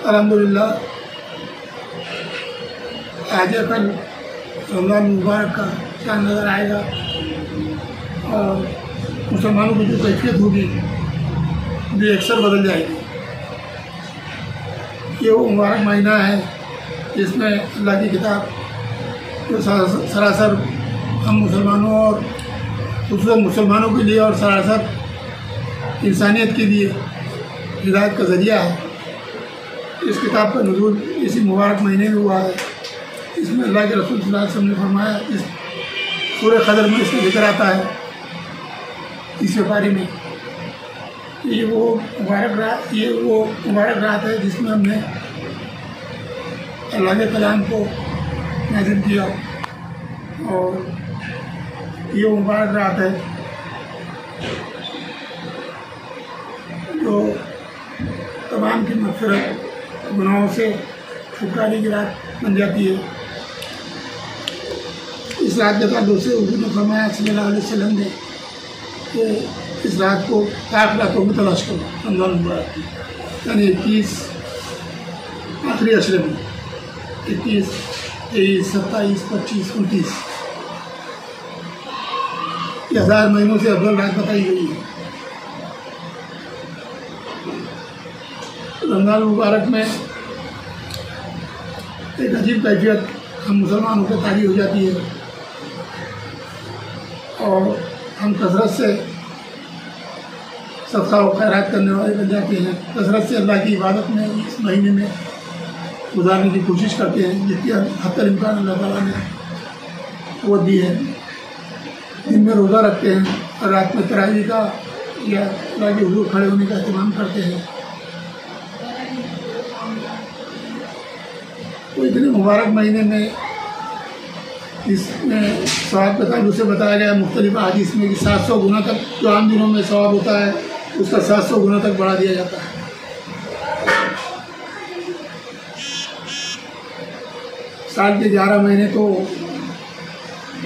अल्हम्दुलिल्लाह आज कल रमज़ान मुबारक का चाँद नज़र आएगा और मुसलमानों की जो कैफियत होगी वो अक्सर बदल जाएगी। ये वो मुबारक महीना है जिसमें अल्लाह की किताब जो सरासर हम मुसलमानों और खुसूसन मुसलमानों के लिए और सरासर इंसानियत के लिए हिदायत का ज़रिया है। इस किताब का नुज़ूल इसी मुबारक महीने में हुआ है। इसमें अल्लाह के रसूल सल्लल्लाहु अलैहि वसल्लम ने फरमाया, इस सूरह क़दर में इसका जिक्र आता है इस व्यापारी में। ये वो मुबारक रात है जिसमें हमने अल्लाह के कलाम को नाज़िल किया और ये मुबारक रात है जो तमाम की मग़फ़िरत गुनाहों से छुटकारे की रात बन जाती है। इस रात के ताल्लुक़ से हुज़ूर ने फरमाया सल्लल्लाहु अलैहि वसल्लम ने कि इस रात को 8 रातों में तलाश करो रमज़ान मुबारक, यानी 21 आखिरी अशरे में 21, 23, 27, 25, 29 ये 1000 महीनों से अफजल रात बताई गई है। रमज़ान मुबारक में एक अजीब कैफियत हम मुसलमानों को तारी हो जाती है और हम कसरत से सदका व खैरात करने वाले बन जाते हैं। कसरत से अल्लाह की इबादत में इस महीने में गुजारने की कोशिश करते हैं जितनी हद तक इम्कान अल्लाह ताला ने वो दी है। दिन में रोज़ा रखते हैं और रात में तरावी का या अल्लाह के हुज़ूर खड़े होने का एहतमाम करते हैं। तो इतने मुबारक महीने में इसमें सवाब का ताल्लुक़ से बताया गया मुख्तलिफ़ हदीस में कि 700 गुना तक जो आम दिनों में सवाब होता है उसका 700 गुना तक बढ़ा दिया जाता है। साल के 11 महीने तो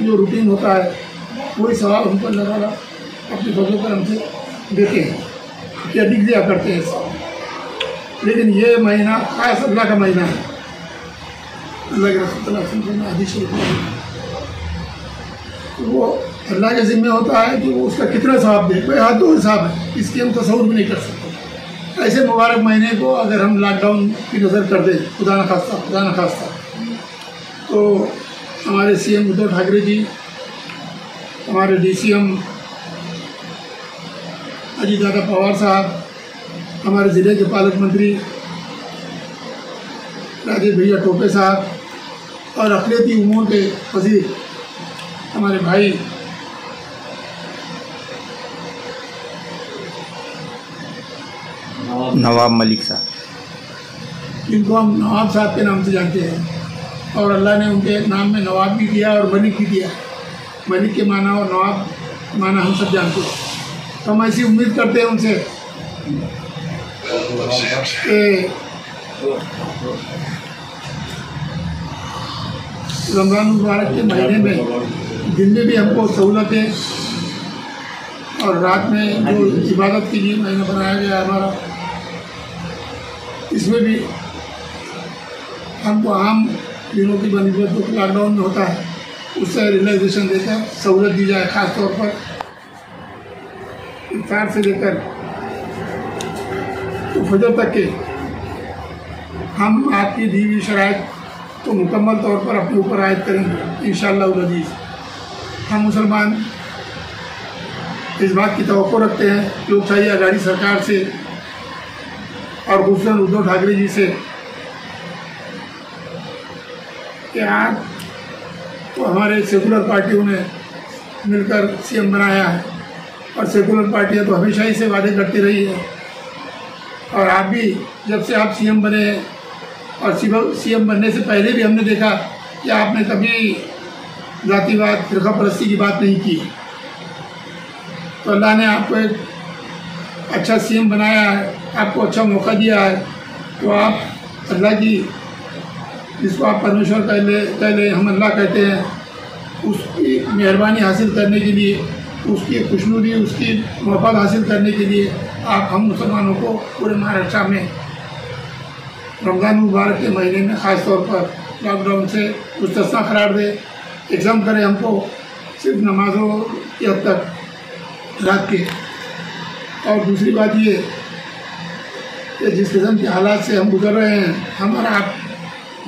जो रूटीन होता है वही सवाब हमको अल्लाह ताला अपने फज़ल करम से देते हैं कि अधिक दिया करते हैं। लेकिन ये महीना ख़ास अल्लाह का महीना है। अल्लाह के रसूल सल्लल्लाहु अलैहि वसल्लम ने हदीस शरीफ में वो अल्लाह के ज़िम्मे होता है कि वो उसका कितना सवाब दे, कोई हाथ दो हिसाब है, इसकी हम तसव्वुर भी नहीं कर सकते। ऐसे मुबारक महीने को अगर हम लॉकडाउन की नज़र कर दें खुदा न खास्ता तो हमारे CM उद्धव ठाकरे जी, हमारे DCM अजीत दादा पवार साहब, हमारे ज़िले के पालक मंत्री राजेश भैया टोपे साहब और अक़लियती उमूर के वज़ीर हमारे भाई नवाब मलिक साहब, जिनको हम नवाब साहब के नाम से जानते हैं और अल्लाह ने उनके नाम में नवाब भी दिया और मलिक भी दिया। मलिक के माना और नवाब माना हम सब जानते हैं। तो हम ऐसी उम्मीद करते हैं उनसे कि रमज़ान मुबारक के महीने में दिन में भी हमको सहूलतें और रात में जो इबादत के लिए महीना बनाया गया हमारा, इसमें भी हमको आम दिनों की बनस्बत जो लॉकडाउन में होता है उससे रिलैक्सेशन देकर सहूलत दी जाए। ख़ास तौर पर इफ्तार से लेकर तो फजर तक के हम आपकी दी हुई शराइत तो मुकम्मल तौर पर अपने ऊपर आयद करेंगे इंशाअल्लाह अज़ीज़। हम मुसलमान इस बात की तवक्को रखते हैं लोकशाही आज़ादी सरकार से और खुसूसन उद्धव ठाकरे जी से कि आज तो हमारे सेकुलर पार्टियों ने मिलकर CM बनाया है और सेकुलर पार्टियां तो हमेशा ही से वादे करती रही है और आप भी जब से आप CM बने हैं और CM बनने से पहले भी हमने देखा कि आपने कभी जातिवाद फ़िरक़ा परस्ती की बात नहीं की। तो अल्लाह ने आपको एक अच्छा CM बनाया है, आपको अच्छा मौका दिया है, तो आप अल्लाह की जिसको आप परमेश्वर कह ले हम अल्लाह कहते हैं, उसकी मेहरबानी हासिल करने के लिए, उसकी खुशनुदी, उसकी मोहब्बत हासिल करने के लिए आप हम मुसलमानों को पूरे महाराष्ट्र में रमज़ान मुबारक के महीने में ख़ास तौर पर लॉकडाउन से मुस्तस्ना करार दे, एग्ज़ाम करे हमको सिर्फ नमाज़ों की हद तक रात के। और दूसरी बात ये कि जिस किस्म के हालात से हम गुजर रहे हैं, हमारा आप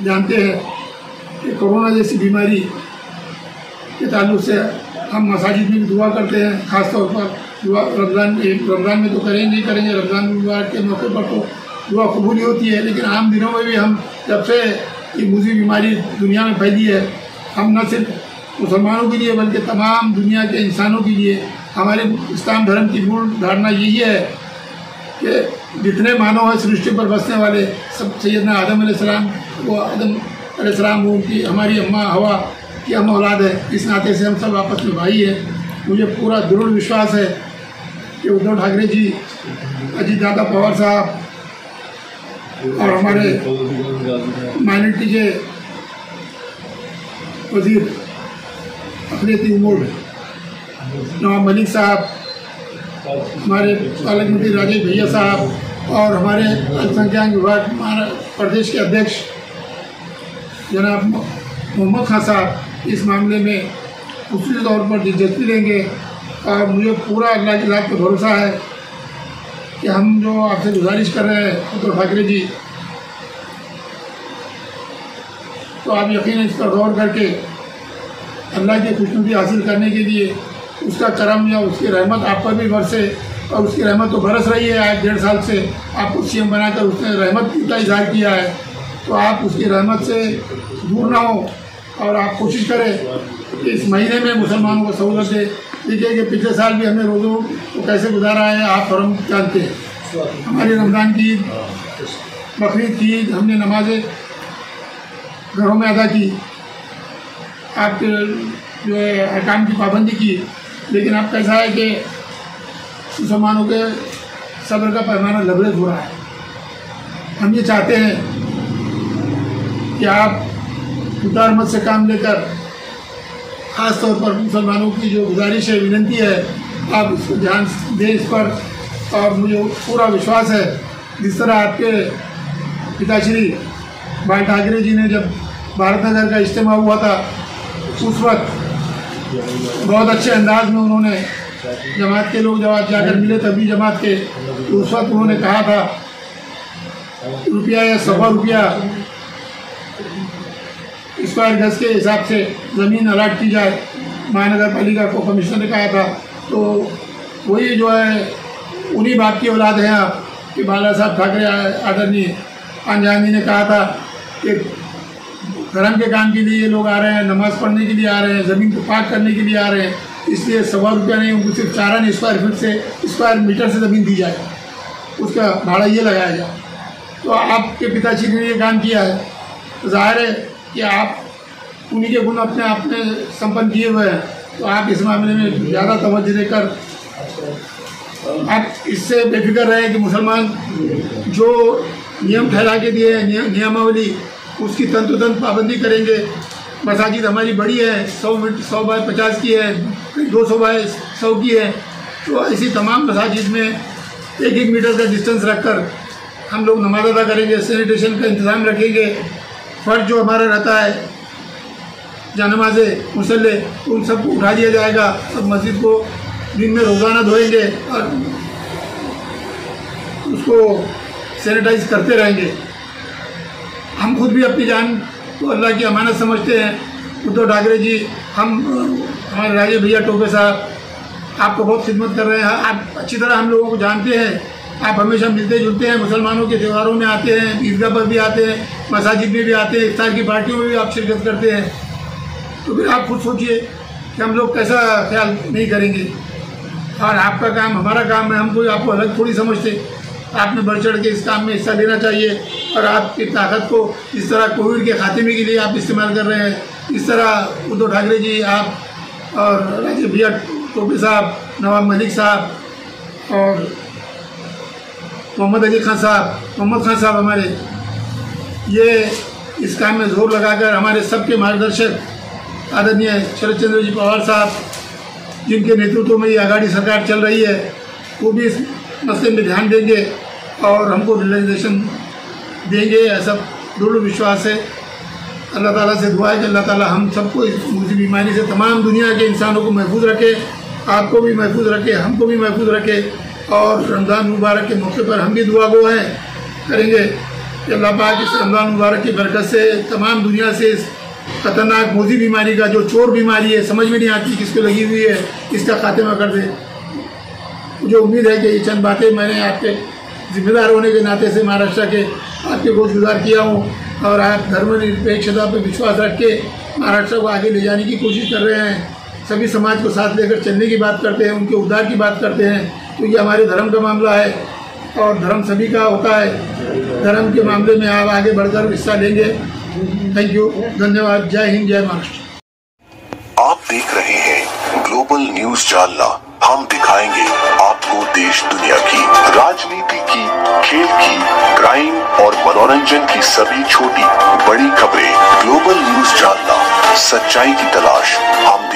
जानते हैं कि कोरोना जैसी बीमारी के ताल्लुक़ से हम मसाजिद में भी दुआ करते हैं। ख़ास तौर पर दुआ रमज़ान में तो करेंगे, रमज़ान मुबारक के मौके पर तो दुआ कबूली होती है, लेकिन आम दिनों में भी हम जब से ये मुझी बीमारी दुनिया में फैली है, हम न सिर्फ मुसलमानों के लिए बल्कि तमाम दुनिया के इंसानों के लिए हमारे इस्लाम धर्म की मूल धारणा यही है कि जितने मानव हैं सृष्टि पर बसने वाले सब सैयदना आदम अलैहिस्सलाम, वो आदम अलैहिस्सलाम वो उनकी हमारी अम्मा हवा की हम औलाद है। इस नाते से हम सब आपस में भाई हैं। मुझे पूरा दृढ़ विश्वास है कि उद्धव ठाकरे जी, अजीत दादा पवार साहब और हमारे माइनॉरिटी के वजीर अक़लियती उमूर नवाब मलिक साहब, हमारे पालक मंत्री राजेश भैया साहब और हमारे अल्पसंख्यक विभाग प्रदेश के अध्यक्ष जनाब मोहम्मद खान साहब इस मामले में उसी तौर पर दिलचस्पी लेंगे। और मुझे पूरा अल्लाह की ज़ात पर भरोसा है कि हम जो आपसे गुजारिश कर रहे हैं उद्धव ठाकरे जी, तो आप यकीन इस पर गौर करके अल्लाह की खुशनुदी हासिल करने के लिए उसका करम या उसकी रहमत आप पर भी बरसे। और उसकी रहमत तो बरस रही है आज 1.5 साल से, आपको सीएम बनाकर उसने रहमत का इजहार किया है, तो आप उसकी रहमत से दूर ना हो और आप कोशिश करें कि इस महीने में मुसलमानों को सहूलत दे। देखिए कि पिछले साल भी हमने रोज़ों को कैसे गुजारा है, आप और हम जानते हैं। हमारी रमज़ान की ईद, बकरीद की ईद हमने नमाज़ें घरों में अदा की, आपके जो है अहकाम की पाबंदी की। लेकिन अब कैसा है कि मुसलमानों के सब्र का पैमाना लबरेज हो रहा है। हम ये चाहते हैं कि आप उदार मत से काम लेकर, ख़ास तौर पर मुसलमानों की जो गुजारिश है, विनती है, आप इसको ध्यान दें इस पर। और मुझे पूरा विश्वास है जिस तरह आपके पिताश्री भाई ठाकरे जी ने जब भारत नगर का इज्तिमा हुआ था, उस वक्त बहुत अच्छे अंदाज में उन्होंने जमात के लोग जब जाकर मिले तभी जमात के, तो उस वक्त उन्होंने कहा था रुपया या सवा रुपया स्क्वायर गज के हिसाब से ज़मीन अलाट की जाए। महानगर पालिका को कमिश्नर ने कहा था। तो वही जो है उन्हीं बाप की औलाद हैं आप कि बाला साहब ठाकरे आदरणीय पांजानी ने कहा था कि धर्म के काम के लिए ये लोग आ रहे हैं, नमाज़ पढ़ने के लिए आ रहे हैं, ज़मीन को पाक करने के लिए आ रहे हैं, इसलिए सवा रुपया नहीं, उनको सिर्फ 4 स्क्वायर फीट से स्क्वायर मीटर से ज़मीन दी जाए, उसका भाड़ा ये लगाया जाए। तो आपके पिताजी ने ये काम किया है, तो जाहिर है कि आप उन्हीं के गुण अपने आप में संपन्न किए हुए हैं। तो आप इस मामले में ज़्यादा तवज्जो देकर आप इससे बेफिक्र रहे कि मुसलमान जो नियम ठहरा के दिए नियमावली, उसकी तंतोतंत पाबंदी करेंगे। मसाजिद हमारी बड़ी है, 100 बाय 50 की है, 200 बाय 100 की है। तो ऐसी तमाम मसाजिद में 1-1 मीटर का डिस्टेंस रखकर हम लोग नमाज अदा करेंगे, सैनिटेशन का इंतज़ाम रखेंगे। फ़र्ज जो हमारा रहता है जानमाज़े मुसल्ले, उन सबको उठा दिया जाएगा। अब मस्जिद को दिन में रोज़ाना धोएंगे और उसको सैनिटाइज करते रहेंगे। हम खुद भी अपनी जान को अल्लाह की अमानत समझते हैं। उद्धव ठाकरे जी, हम हमारे राजेश भैया टोपे साहब आपको बहुत खिदमत कर रहे हैं। आप अच्छी तरह हम लोगों को जानते हैं, आप हमेशा मिलते जुलते हैं, मुसलमानों के त्योहारों में आते हैं, ईदगाह पर भी आते हैं, मसाजिद में भी आते हैं, इफ्तार की पार्टियों में भी आप शिरकत करते हैं। तो फिर आप खुद सोचिए कि हम लोग कैसा ख्याल नहीं करेंगे। और आपका काम हमारा काम है, हम कोई आपको अलग थोड़ी समझते। आपने बढ़ चढ़ के इस काम में हिस्सा लेना चाहिए और आपकी ताकत को इस तरह कोविड के खात्मे के लिए आप इस्तेमाल कर रहे हैं, इस तरह उद्धव ठाकरे जी, आप और राजेश भैया टोपे साहब, नवाब मलिक साहब और मोहम्मद खान साहब हमारे, ये इस काम में जोर लगाकर हमारे सबके मार्गदर्शक आदरणीय शरद चंद्र जी पवार साहब, जिनके नेतृत्व में ये आघाड़ी सरकार चल रही है, वो भी इस मसले में ध्यान देंगे और हमको रियलाइजेशन देंगे, ऐसा दृढ़ विश्वास है। अल्लाह ताला से दुआ है कि अल्लाह ताला हम सबको इस मुझे बीमारी से तमाम दुनिया के इंसानों को महफूज रखे, आपको भी महफूज रखे, हमको भी महफूज रखे। और रमज़ान मुबारक के मौके पर हम भी दुआ गो हैं करेंगे कि अल्लाह पाक इस रमज़ान मुबारक की बरकत से तमाम दुनिया से इस खतरनाक मोजी बीमारी का, जो चोर बीमारी है, समझ में नहीं आती किसको लगी हुई है, इसका खात्मा कर दे। मुझे उम्मीद है कि ये चंद बातें मैंने आपके जिम्मेदार होने के नाते से महाराष्ट्र के आपके गुज़ार किया हूँ, और आप धर्मनिरपेक्षता पर विश्वास रख के महाराष्ट्र को आगे ले जाने की कोशिश कर रहे हैं, सभी समाज को साथ लेकर चलने की बात करते हैं, उनके उद्धार की बात करते हैं। तो ये हमारे धर्म का मामला है और धर्म सभी का होता है। धर्म के मामले में आप आगे बढ़कर हिस्सा लेंगे। थैंक यू, धन्यवाद। जय हिंद, जय महाराष्ट्र। आप देख रहे हैं ग्लोबल न्यूज जानना। हम दिखाएंगे आपको देश दुनिया की, राजनीति की, खेल की, क्राइम और मनोरंजन की सभी छोटी बड़ी खबरें। ग्लोबल न्यूज जानना, सच्चाई की तलाश हम